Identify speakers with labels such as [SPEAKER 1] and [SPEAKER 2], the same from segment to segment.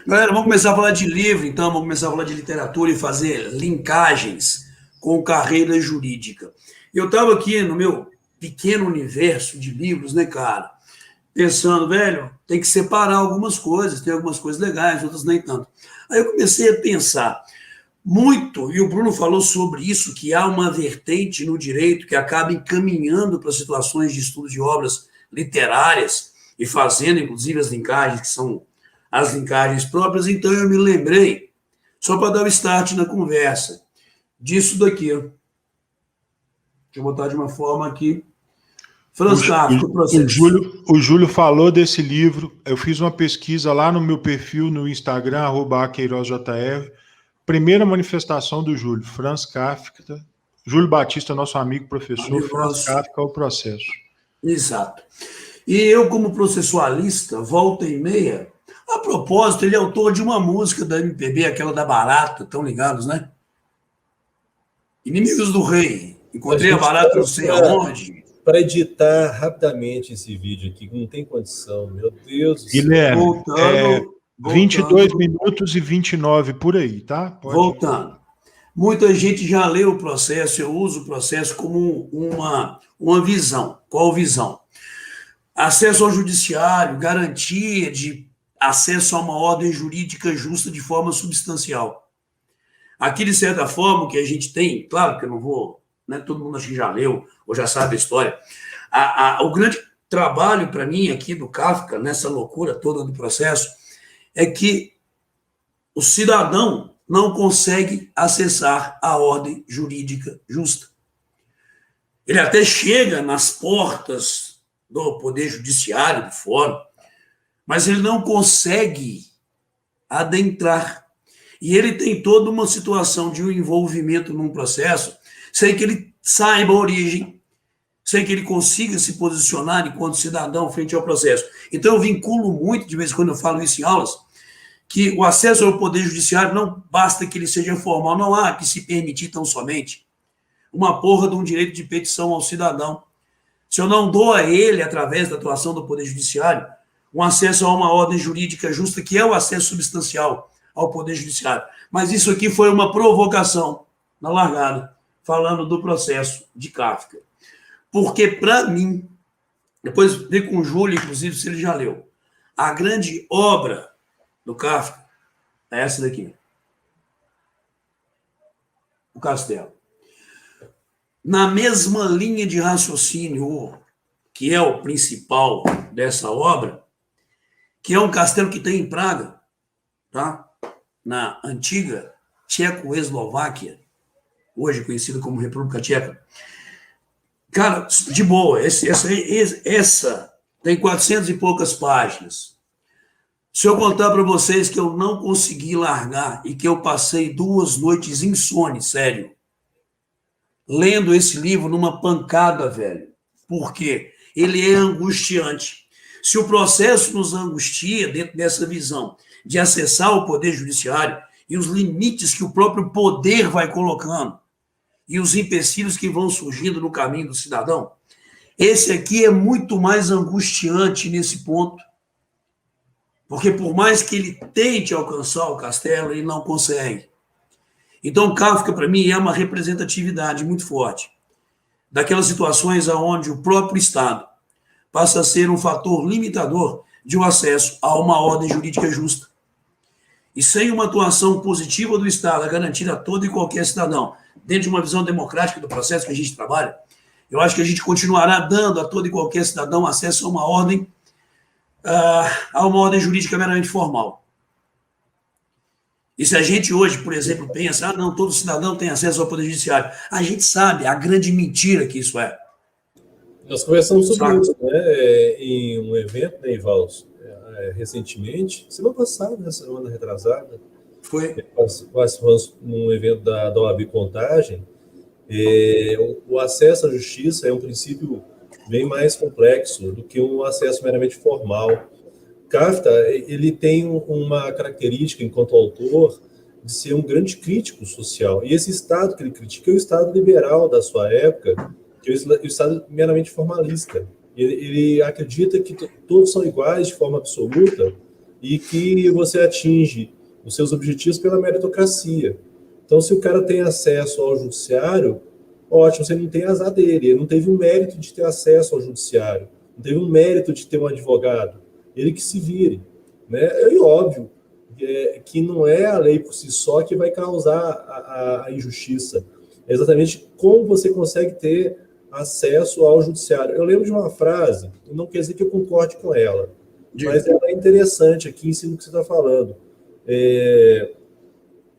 [SPEAKER 1] Galera, vamos começar a falar de livro, então, vamos começar a falar de literatura e fazer linkagens com carreira jurídica. Eu estava aqui no meu pequeno universo de livros, né, cara? Pensando, velho, tem que separar algumas coisas, tem algumas coisas legais, outras nem tanto. Aí eu comecei a pensar muito, e o Bruno falou sobre isso, que há uma vertente no direito que acaba encaminhando para situações de estudo de obras literárias e fazendo, inclusive, as linkagens, que são as linkagens próprias. Então eu me lembrei, só para dar o start na conversa, disso daqui. Deixa eu botar de uma forma aqui. Franz Kafka, o processo.
[SPEAKER 2] O Júlio falou desse livro. Eu fiz uma pesquisa lá no meu perfil no Instagram, @queirozjr. Primeira manifestação do Júlio, Franz Kafka. Júlio Batista, nosso amigo professor,
[SPEAKER 1] Amigo
[SPEAKER 2] Franz
[SPEAKER 1] nosso.
[SPEAKER 2] Kafka, o processo.
[SPEAKER 1] Exato. E eu, como processualista, volta e meia. A propósito, ele é autor de uma música da MPB, aquela da Barata, estão ligados, né? Inimigos do Rei.
[SPEAKER 3] A
[SPEAKER 1] Encontrei a
[SPEAKER 3] gente
[SPEAKER 1] Barata não sei aonde.
[SPEAKER 3] para editar rapidamente esse vídeo aqui, que não tem condição, meu Deus do céu.
[SPEAKER 2] Guilherme,
[SPEAKER 1] Voltando.
[SPEAKER 2] 22 minutos e 29 por aí, tá?
[SPEAKER 1] Voltando. Muita gente já leu o processo, eu uso o processo como uma visão. Qual visão? Acesso ao judiciário, garantia de acesso a uma ordem jurídica justa de forma substancial. Aqui, de certa forma, o que a gente tem, claro que eu não vou, né, todo mundo acho que já leu ou já sabe a história, o grande trabalho para mim aqui do Kafka, nessa loucura toda do processo, é que o cidadão não consegue acessar a ordem jurídica justa. Ele até chega nas portas do Poder Judiciário, do Fórum, mas ele não consegue adentrar. E ele tem toda uma situação de um envolvimento num processo sem que ele saiba a origem, sem que ele consiga se posicionar enquanto cidadão frente ao processo. Então eu vinculo muito, de vez em quando eu falo isso em aulas, que o acesso ao Poder Judiciário não basta que ele seja formal, não há que se permitir tão somente uma porra de um direito de petição ao cidadão. Se eu não dou a ele, através da atuação do Poder Judiciário, um acesso a uma ordem jurídica justa, que é o acesso substancial ao Poder Judiciário. Mas isso aqui foi uma provocação na largada, falando do processo de Kafka. Porque, para mim, depois vê com o Júlio, inclusive, se ele já leu, a grande obra do Kafka é essa daqui. O Castelo. Na mesma linha de raciocínio, que é o principal dessa obra, que é um castelo que tem em Praga, tá? Na antiga Tchecoslováquia, hoje conhecida como República Tcheca. Cara, de boa, essa tem 400 e poucas páginas. Se eu contar para vocês que eu não consegui largar e que eu passei 2 noites insones, sério, lendo esse livro numa pancada, velho. Por quê? Ele é angustiante. Se o processo nos angustia dentro dessa visão de acessar o Poder Judiciário e os limites que o próprio poder vai colocando e os empecilhos que vão surgindo no caminho do cidadão, esse aqui é muito mais angustiante nesse ponto, porque por mais que ele tente alcançar o castelo, ele não consegue. Então, Kafka, para mim, é uma representatividade muito forte daquelas situações onde o próprio Estado passa a ser um fator limitador de um acesso a uma ordem jurídica justa. E sem uma atuação positiva do Estado a garantir a todo e qualquer cidadão, dentro de uma visão democrática do processo que a gente trabalha, eu acho que a gente continuará dando a todo e qualquer cidadão acesso a uma ordem jurídica meramente formal. E se a gente hoje, por exemplo, pensa, não, todo cidadão tem acesso ao Poder Judiciário, a gente sabe a grande mentira que isso é.
[SPEAKER 3] Nós conversamos sobre isso, né, em um evento, né, Ivaldo, recentemente, semana passada, né, semana retrasada,
[SPEAKER 1] Foi.
[SPEAKER 3] Participamos num evento da OAB Contagem. O acesso à justiça é um princípio bem mais complexo do que um acesso meramente formal. Kafka, ele tem uma característica, enquanto autor, de ser um grande crítico social. E esse Estado que ele critica é o Estado liberal da sua época, que é o Estado meramente formalista. Ele acredita que todos são iguais de forma absoluta e que você atinge os seus objetivos pela meritocracia. Então, se o cara tem acesso ao judiciário, ótimo, você não tem azar dele, ele não teve o mérito de ter acesso ao judiciário, não teve o mérito de ter um advogado, ele que se vire, né? E óbvio que não é a lei por si só que vai causar a injustiça, é exatamente como você consegue ter acesso ao judiciário. Eu lembro de uma frase, não quer dizer que eu concorde com ela, mas ela é interessante aqui em cima do que você está falando.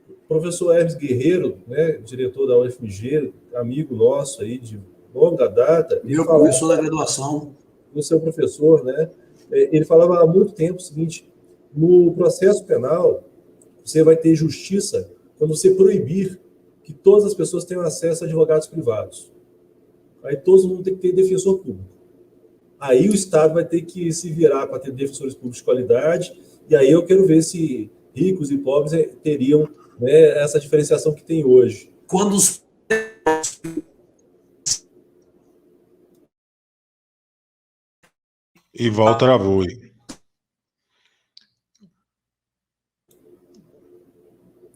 [SPEAKER 3] O professor Hermes Guerreiro, né, diretor da UFMG, amigo nosso aí de longa data.
[SPEAKER 1] Meu professor da graduação.
[SPEAKER 3] O seu professor, né? Ele falava há muito tempo o seguinte: no processo penal, você vai ter justiça quando você proibir que todas as pessoas tenham acesso a advogados privados. Aí todos vão ter que ter defensor público. Aí o Estado vai ter que se virar para ter defensores públicos de qualidade, e aí eu quero ver se ricos e pobres teriam, né, essa diferenciação que tem hoje.
[SPEAKER 1] Quando os...
[SPEAKER 2] Ival travou aí.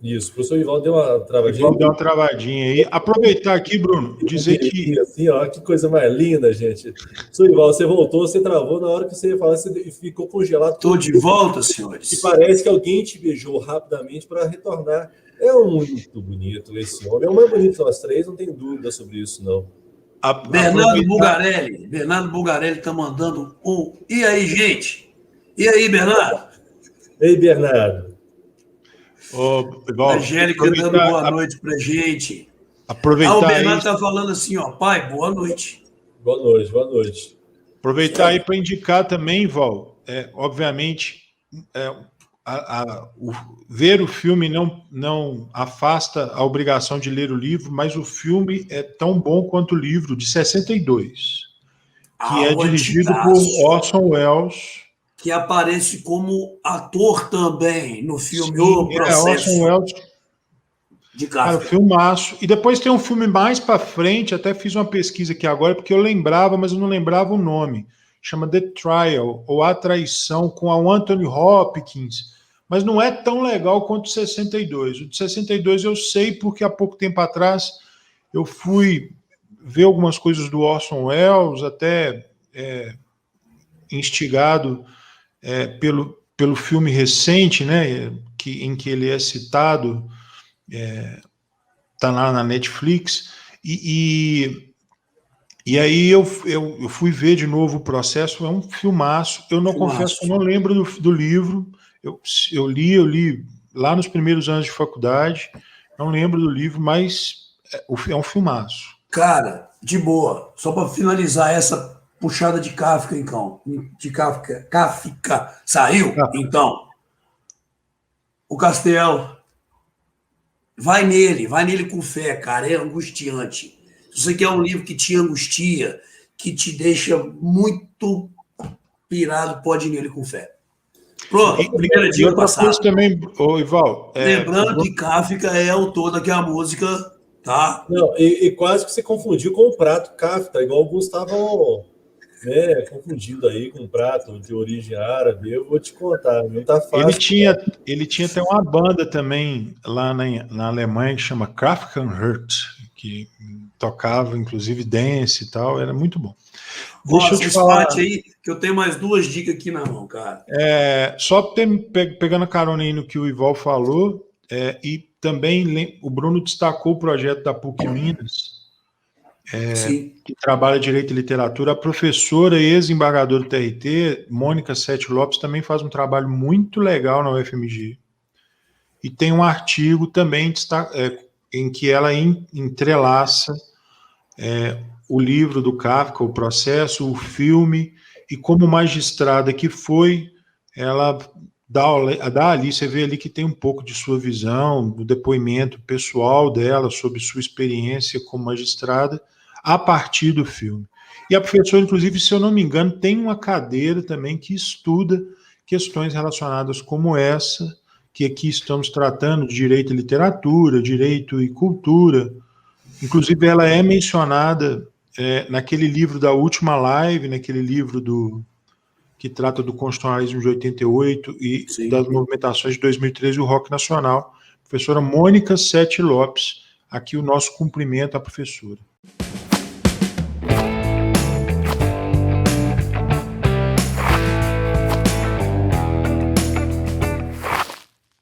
[SPEAKER 3] Isso, o professor Ival deu uma travadinha.
[SPEAKER 2] Ival deu uma travadinha aí. Aproveitar aqui, Bruno, dizer que...
[SPEAKER 3] Assim, ó, que coisa mais linda, gente. Professor Ival, você voltou, você travou, na hora que você ia falar, você ficou congelado.
[SPEAKER 1] Estou de volta, senhores.
[SPEAKER 3] E parece que alguém te beijou rapidamente para retornar. É muito bonito esse homem. É o mais bonito de nós três, não tenho dúvida sobre isso, não.
[SPEAKER 1] Bernardo Bugarelli está mandando um... E aí, gente? E aí, Bernardo?
[SPEAKER 3] Ei, Bernardo.
[SPEAKER 1] A Angélica dando boa noite pra gente.
[SPEAKER 2] Aproveitar
[SPEAKER 1] o Bernardo
[SPEAKER 2] está
[SPEAKER 1] falando assim, ó, pai, boa noite.
[SPEAKER 3] Boa noite, boa noite.
[SPEAKER 2] Aproveitar aí para indicar também, Val, obviamente, ver o filme não afasta a obrigação de ler o livro, mas o filme é tão bom quanto o livro, de 62, que é dirigido por Orson Welles,
[SPEAKER 1] que aparece como ator também no filme O Processo.
[SPEAKER 2] Orson Welles,
[SPEAKER 1] de Kafka.
[SPEAKER 2] Cara, filmaço. E depois tem um filme mais para frente, até fiz uma pesquisa aqui agora, porque eu lembrava, mas eu não lembrava o nome. Chama The Trial, ou A Traição, com o Anthony Hopkins. Mas não é tão legal quanto o 62. O de 62 eu sei porque há pouco tempo atrás eu fui ver algumas coisas do Orson Welles, até instigado pelo filme recente, né, em que ele é citado, tá lá na Netflix, e aí eu fui ver de novo o Processo. É um filmaço. Eu não confesso que eu não lembro do livro. Eu li lá nos primeiros anos de faculdade, não lembro do livro, mas é um filmaço.
[SPEAKER 1] Cara, de boa, só para finalizar essa puxada de Kafka, então. Kafka saiu, então. O Castelo, vai nele com fé, cara, é angustiante. Se você quer um livro que te angustia, que te deixa muito pirado, pode ir nele com fé. Pronto, primeira dica passada.
[SPEAKER 2] Também, Ival,
[SPEAKER 1] lembrando que Kafka é autor daquela música, tá?
[SPEAKER 3] Não, e quase que você confundiu com o prato Kafka, igual alguns estavam confundindo aí com um prato de origem árabe. Eu vou te contar, não tá fácil.
[SPEAKER 2] Ele tinha até uma banda também lá na Alemanha que chama Kraftwerk, que tocava inclusive dance e tal, era muito bom.
[SPEAKER 1] Deixa eu te falar aí, que eu tenho mais duas dicas aqui na mão, cara.
[SPEAKER 2] Só pegando a carona aí no que o Ival falou, e também o Bruno destacou o projeto da PUC Minas, que trabalha Direito e Literatura. A professora e ex-embargadora do TRT, Mônica Sete Lopes, também faz um trabalho muito legal na UFMG. E tem um artigo também em que ela entrelaça o livro do Kafka, o Processo, o filme, e como magistrada que foi, ela dá ali, você vê ali que tem um pouco de sua visão, do depoimento pessoal dela sobre sua experiência como magistrada, a partir do filme. E a professora, inclusive, se eu não me engano, tem uma cadeira também que estuda questões relacionadas como essa, que aqui estamos tratando, de direito e literatura, direito e cultura. Inclusive, ela é mencionada naquele livro da Última Live, naquele livro que trata do constitucionalismo de 88 e
[SPEAKER 1] Sim.
[SPEAKER 2] das movimentações de 2013 e o Rock Nacional. Professora Mônica Sete Lopes, aqui o nosso cumprimento à professora.